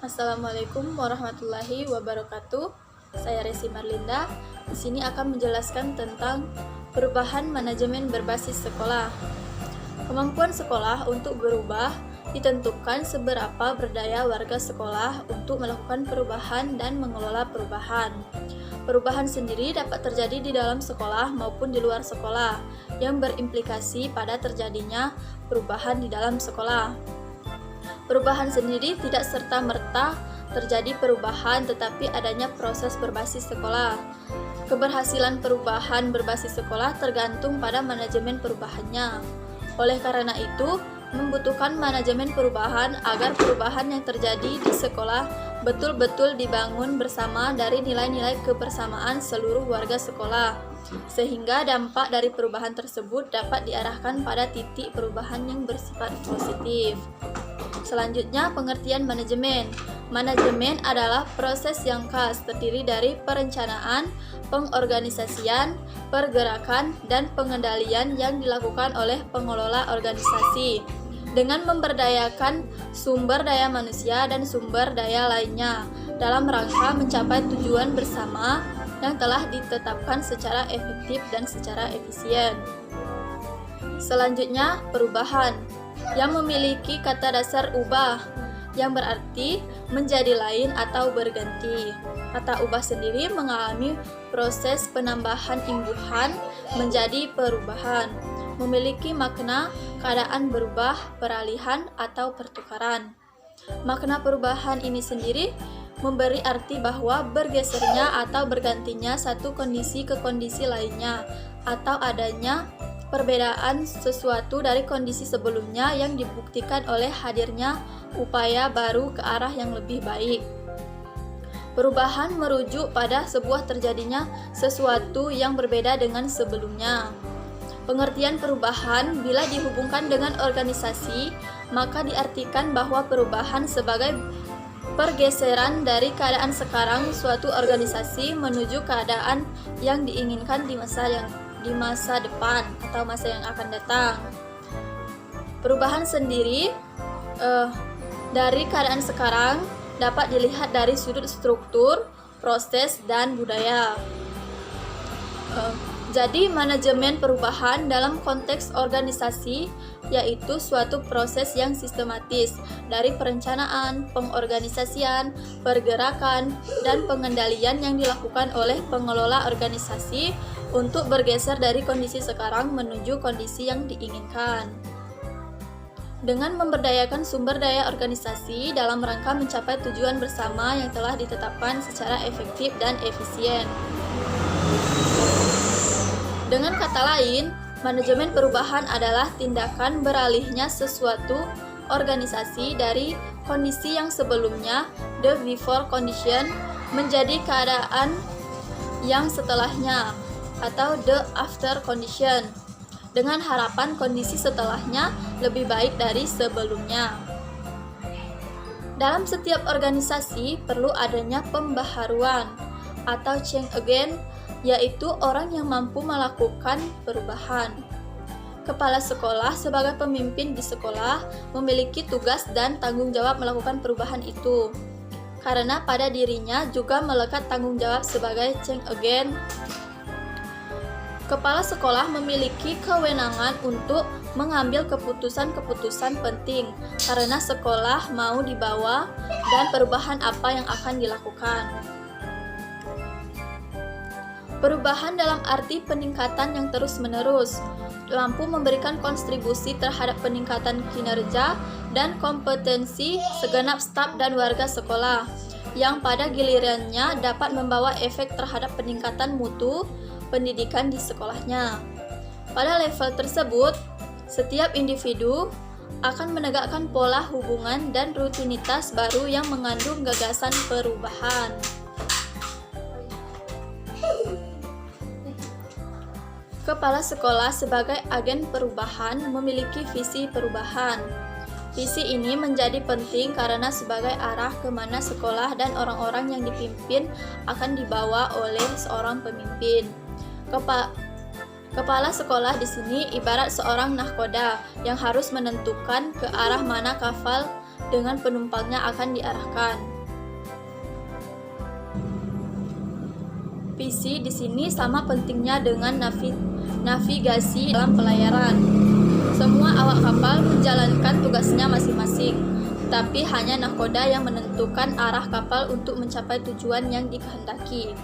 Assalamualaikum warahmatullahi wabarakatuh. Saya Resi Marlinda. Di sini akan menjelaskan tentang perubahan manajemen berbasis sekolah. Kemampuan sekolah untuk berubah ditentukan seberapa berdaya warga sekolah untuk melakukan perubahan dan mengelola perubahan. Perubahan sendiri dapat terjadi di dalam sekolah maupun di luar sekolah, yang berimplikasi pada terjadinya perubahan di dalam sekolah. Perubahan sendiri tidak serta-merta terjadi perubahan, tetapi adanya proses berbasis sekolah. Keberhasilan perubahan berbasis sekolah tergantung pada manajemen perubahannya. Oleh karena itu, membutuhkan manajemen perubahan agar perubahan yang terjadi di sekolah betul-betul dibangun bersama dari nilai-nilai kebersamaan seluruh warga sekolah, sehingga dampak dari perubahan tersebut dapat diarahkan pada titik perubahan yang bersifat positif. Selanjutnya, pengertian manajemen. Manajemen adalah proses yang khas terdiri dari perencanaan, pengorganisasian, pergerakan, dan pengendalian yang dilakukan oleh pengelola organisasi dengan memberdayakan sumber daya manusia dan sumber daya lainnya dalam rangka mencapai tujuan bersama yang telah ditetapkan secara efektif dan secara efisien. Selanjutnya, perubahan yang memiliki kata dasar ubah, yang berarti menjadi lain atau berganti. Kata ubah sendiri mengalami proses penambahan imbuhan menjadi perubahan, memiliki makna keadaan berubah, peralihan, atau pertukaran. Makna perubahan ini sendiri memberi arti bahwa bergesernya atau bergantinya satu kondisi ke kondisi lainnya, atau adanya perbedaan sesuatu dari kondisi sebelumnya yang dibuktikan oleh hadirnya upaya baru ke arah yang lebih baik. Perubahan merujuk pada sebuah terjadinya sesuatu yang berbeda dengan sebelumnya. Pengertian perubahan bila dihubungkan dengan organisasi, maka diartikan bahwa perubahan sebagai pergeseran dari keadaan sekarang suatu organisasi menuju keadaan yang diinginkan di masa depan atau masa yang akan datang. Perubahan sendiri dari keadaan sekarang dapat dilihat dari sudut struktur, proses, dan budaya. Jadi manajemen perubahan dalam konteks organisasi yaitu suatu proses yang sistematis dari perencanaan, pengorganisasian, pergerakan, dan pengendalian yang dilakukan oleh pengelola organisasi untuk bergeser dari kondisi sekarang menuju kondisi yang diinginkan. Dengan memberdayakan sumber daya organisasi dalam rangka mencapai tujuan bersama yang telah ditetapkan secara efektif dan efisien. Dengan kata lain, manajemen perubahan adalah tindakan beralihnya sesuatu organisasi dari kondisi yang sebelumnya, the before condition, menjadi keadaan yang setelahnya, atau the after condition, dengan harapan kondisi setelahnya lebih baik dari sebelumnya. Dalam setiap organisasi perlu adanya pembaharuan atau change agent, yaitu orang yang mampu melakukan perubahan. Kepala sekolah sebagai pemimpin di sekolah memiliki tugas dan tanggung jawab melakukan perubahan itu, karena pada dirinya juga melekat tanggung jawab sebagai change agent. Kepala sekolah memiliki kewenangan untuk mengambil keputusan-keputusan penting karena sekolah mau dibawa dan perubahan apa yang akan dilakukan. Perubahan dalam arti peningkatan yang terus-menerus, mampu memberikan kontribusi terhadap peningkatan kinerja dan kompetensi segenap staf dan warga sekolah, yang pada gilirannya dapat membawa efek terhadap peningkatan mutu pendidikan di sekolahnya. Pada level tersebut, setiap individu akan menegakkan pola hubungan dan rutinitas baru yang mengandung gagasan perubahan. Kepala sekolah sebagai agen perubahan memiliki visi perubahan. Visi ini menjadi penting karena sebagai arah kemana sekolah dan orang-orang yang dipimpin akan dibawa oleh seorang pemimpin. Kepala sekolah di sini ibarat seorang nahkoda yang harus menentukan ke arah mana kapal dengan penumpangnya akan diarahkan. prediksi di sini sama pentingnya dengan navigasi dalam pelayaran. Semua awak kapal menjalankan tugasnya masing-masing, tapi hanya nahkoda yang menentukan arah kapal untuk mencapai tujuan yang dikehendaki.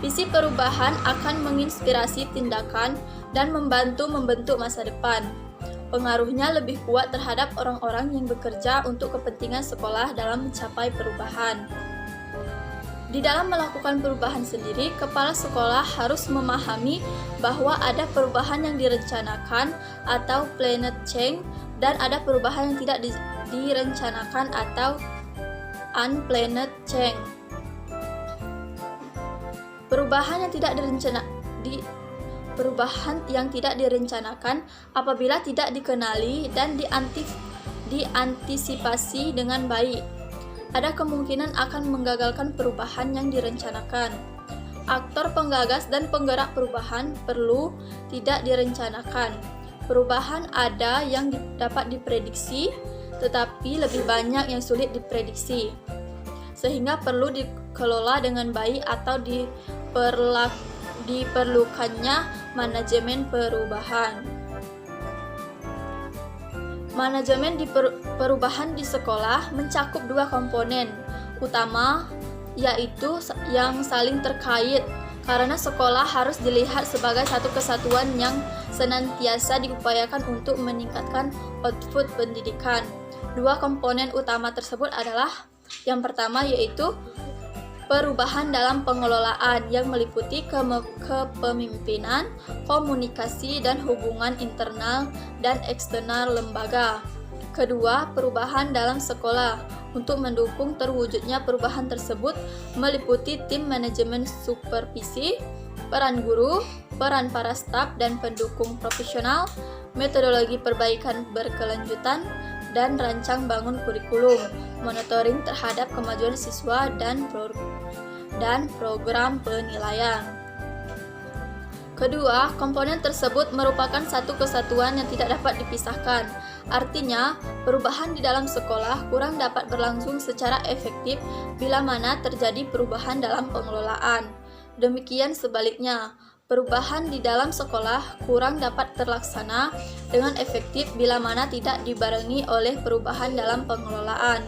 Visi perubahan akan menginspirasi tindakan dan membantu membentuk masa depan. Pengaruhnya lebih kuat terhadap orang-orang yang bekerja untuk kepentingan sekolah dalam mencapai perubahan. Di dalam melakukan perubahan sendiri, kepala sekolah harus memahami bahwa ada perubahan yang direncanakan atau planned change dan ada perubahan yang tidak direncanakan atau unplanned change. Perubahan yang tidak direncanakan apabila tidak dikenali dan diantisipasi dengan baik, ada kemungkinan akan menggagalkan perubahan yang direncanakan. Aktor penggagas dan penggerak perubahan perlu tidak direncanakan. Perubahan ada yang dapat diprediksi, tetapi lebih banyak yang sulit diprediksi, sehingga perlu dikelola dengan baik atau diperlukannya manajemen perubahan. Manajemen perubahan di sekolah mencakup dua komponen utama, yaitu yang saling terkait, karena sekolah harus dilihat sebagai satu kesatuan yang senantiasa diupayakan untuk meningkatkan output pendidikan. Dua komponen utama tersebut adalah yang pertama yaitu perubahan dalam pengelolaan yang meliputi kepemimpinan, komunikasi, dan hubungan internal dan eksternal lembaga. Kedua, perubahan dalam sekolah. Untuk mendukung terwujudnya perubahan tersebut meliputi tim manajemen supervisi, peran guru, peran para staf dan pendukung profesional, metodologi perbaikan berkelanjutan, dan rancang bangun kurikulum, monitoring terhadap kemajuan siswa dan program penilaian. Kedua, komponen tersebut merupakan satu kesatuan yang tidak dapat dipisahkan. Artinya, perubahan di dalam sekolah kurang dapat berlangsung secara efektif bila mana terjadi perubahan dalam pengelolaan. Demikian sebaliknya, perubahan di dalam sekolah kurang dapat terlaksana dengan efektif bila mana tidak dibarengi oleh perubahan dalam pengelolaan.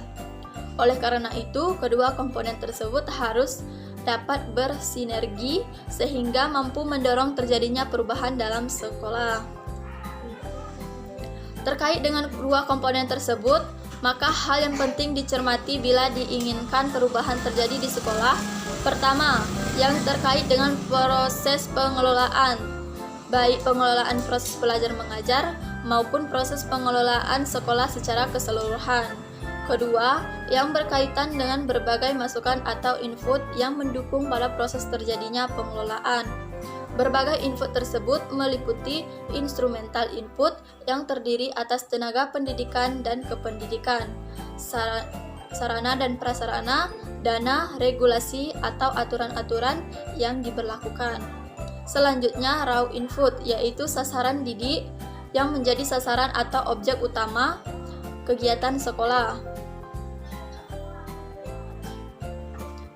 Oleh karena itu, kedua komponen tersebut harus dapat bersinergi sehingga mampu mendorong terjadinya perubahan dalam sekolah. Terkait dengan dua komponen tersebut, maka hal yang penting dicermati bila diinginkan perubahan terjadi di sekolah. Pertama, yang terkait dengan proses pengelolaan, baik pengelolaan proses belajar mengajar maupun proses pengelolaan sekolah secara keseluruhan. Kedua, yang berkaitan dengan berbagai masukan atau input yang mendukung pada proses terjadinya pengelolaan. Berbagai input tersebut meliputi instrumental input yang terdiri atas tenaga pendidikan dan kependidikan, sarana dan prasarana, dana, regulasi, atau aturan-aturan yang diberlakukan. Selanjutnya, raw input, yaitu sasaran didik yang menjadi sasaran atau objek utama kegiatan sekolah.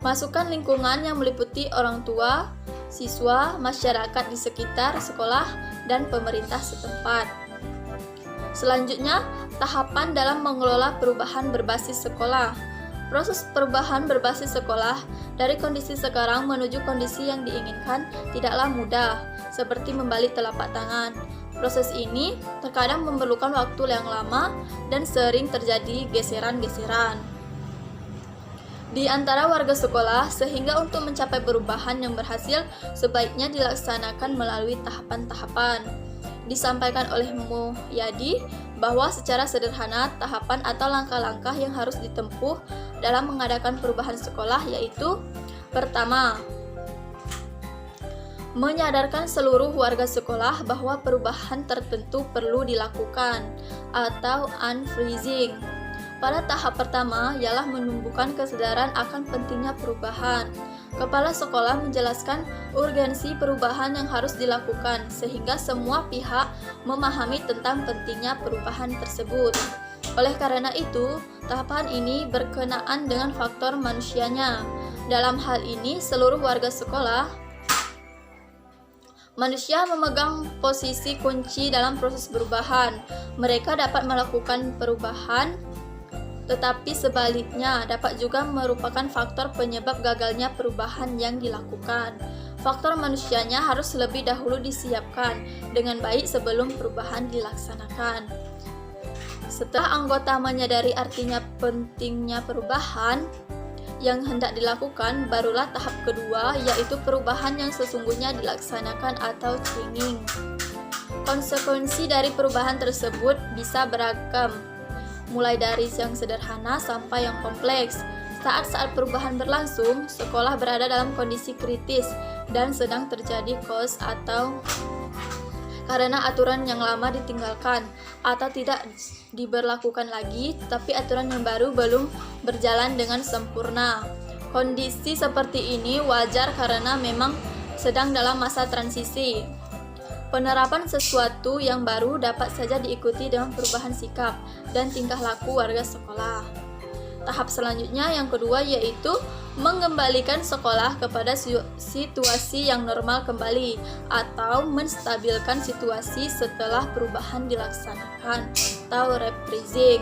Masukan lingkungan yang meliputi orang tua, siswa, masyarakat di sekitar sekolah, dan pemerintah setempat. Selanjutnya, tahapan dalam mengelola perubahan berbasis sekolah. Proses perubahan berbasis sekolah dari kondisi sekarang menuju kondisi yang diinginkan tidaklah mudah, seperti membalik telapak tangan. Proses ini terkadang memerlukan waktu yang lama dan sering terjadi geseran-geseran di antara warga sekolah, sehingga untuk mencapai perubahan yang berhasil sebaiknya dilaksanakan melalui tahapan-tahapan. Disampaikan oleh Muhyadi bahwa secara sederhana tahapan atau langkah-langkah yang harus ditempuh dalam mengadakan perubahan sekolah yaitu: pertama, menyadarkan seluruh warga sekolah bahwa perubahan tertentu perlu dilakukan atau unfreezing. Pada tahap pertama ialah menumbuhkan kesadaran akan pentingnya perubahan. Kepala sekolah menjelaskan urgensi perubahan yang harus dilakukan sehingga semua pihak memahami tentang pentingnya perubahan tersebut. Oleh karena itu, tahapan ini berkenaan dengan faktor manusianya. Dalam hal ini, seluruh warga sekolah Manusia memegang posisi kunci dalam proses perubahan. Mereka dapat melakukan perubahan, tetapi sebaliknya dapat juga merupakan faktor penyebab gagalnya perubahan yang dilakukan. Faktor manusianya harus lebih dahulu disiapkan dengan baik sebelum perubahan dilaksanakan. Setelah anggota menyadari artinya pentingnya perubahan yang hendak dilakukan, barulah tahap kedua, yaitu perubahan yang sesungguhnya dilaksanakan atau changing. Konsekuensi dari perubahan tersebut bisa beragam, mulai dari yang sederhana sampai yang kompleks. Saat perubahan berlangsung, sekolah berada dalam kondisi kritis dan sedang terjadi chaos atau karena aturan yang lama ditinggalkan atau tidak diberlakukan lagi, tapi aturan yang baru belum berjalan dengan sempurna. Kondisi seperti ini wajar karena memang sedang dalam masa transisi. Penerapan sesuatu yang baru dapat saja diikuti dengan perubahan sikap dan tingkah laku warga sekolah. Tahap selanjutnya yang kedua yaitu mengembalikan sekolah kepada situasi yang normal kembali atau menstabilkan situasi setelah perubahan dilaksanakan atau reprising.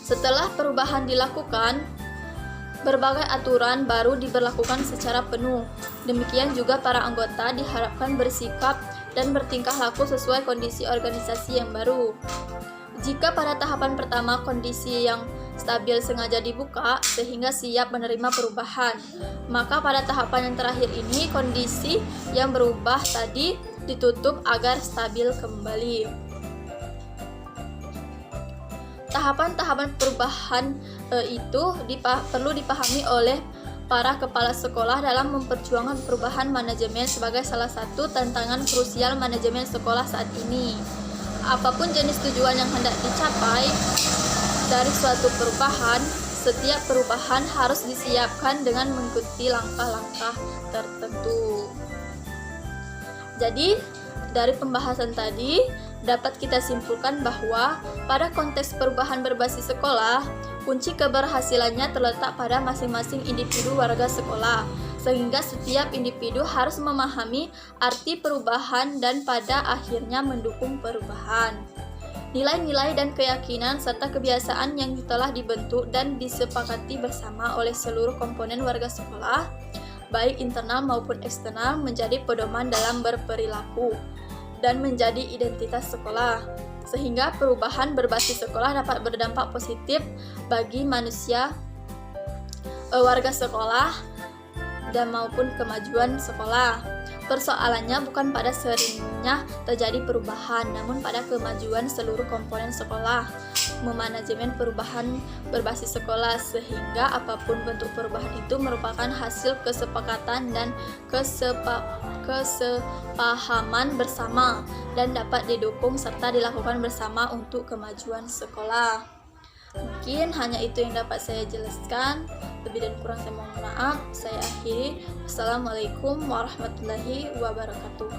Setelah perubahan dilakukan, berbagai aturan baru diberlakukan secara penuh. Demikian juga para anggota diharapkan bersikap dan bertingkah laku sesuai kondisi organisasi yang baru. Jika pada tahapan pertama kondisi yang stabil sengaja dibuka sehingga siap menerima perubahan, maka pada tahapan yang terakhir ini kondisi yang berubah tadi ditutup agar stabil kembali. Tahapan-tahapan perubahan itu perlu dipahami oleh para kepala sekolah dalam memperjuangkan perubahan manajemen sebagai salah satu tantangan krusial manajemen sekolah saat ini. Apapun jenis tujuan yang hendak dicapai dari suatu perubahan, setiap perubahan harus disiapkan dengan mengikuti langkah-langkah tertentu. Jadi, dari pembahasan tadi dapat kita simpulkan bahwa pada konteks perubahan berbasis sekolah, kunci keberhasilannya terletak pada masing-masing individu warga sekolah, sehingga setiap individu harus memahami arti perubahan dan pada akhirnya mendukung perubahan. Nilai-nilai dan keyakinan serta kebiasaan yang telah dibentuk dan disepakati bersama oleh seluruh komponen warga sekolah, baik internal maupun eksternal, menjadi pedoman dalam berperilaku dan menjadi identitas sekolah, sehingga perubahan berbasis sekolah dapat berdampak positif bagi manusia, warga sekolah, dan maupun kemajuan sekolah. Persoalannya bukan pada seringnya terjadi perubahan, namun pada kemajuan seluruh komponen sekolah, memanajemen perubahan berbasis sekolah, sehingga apapun bentuk perubahan itu merupakan hasil kesepakatan dan kesepahaman bersama dan dapat didukung serta dilakukan bersama untuk kemajuan sekolah. Mungkin hanya itu yang dapat saya jelaskan. Lebih dan kurang saya mohon maaf. Saya akhiri. Wassalamualaikum warahmatullahi wabarakatuh.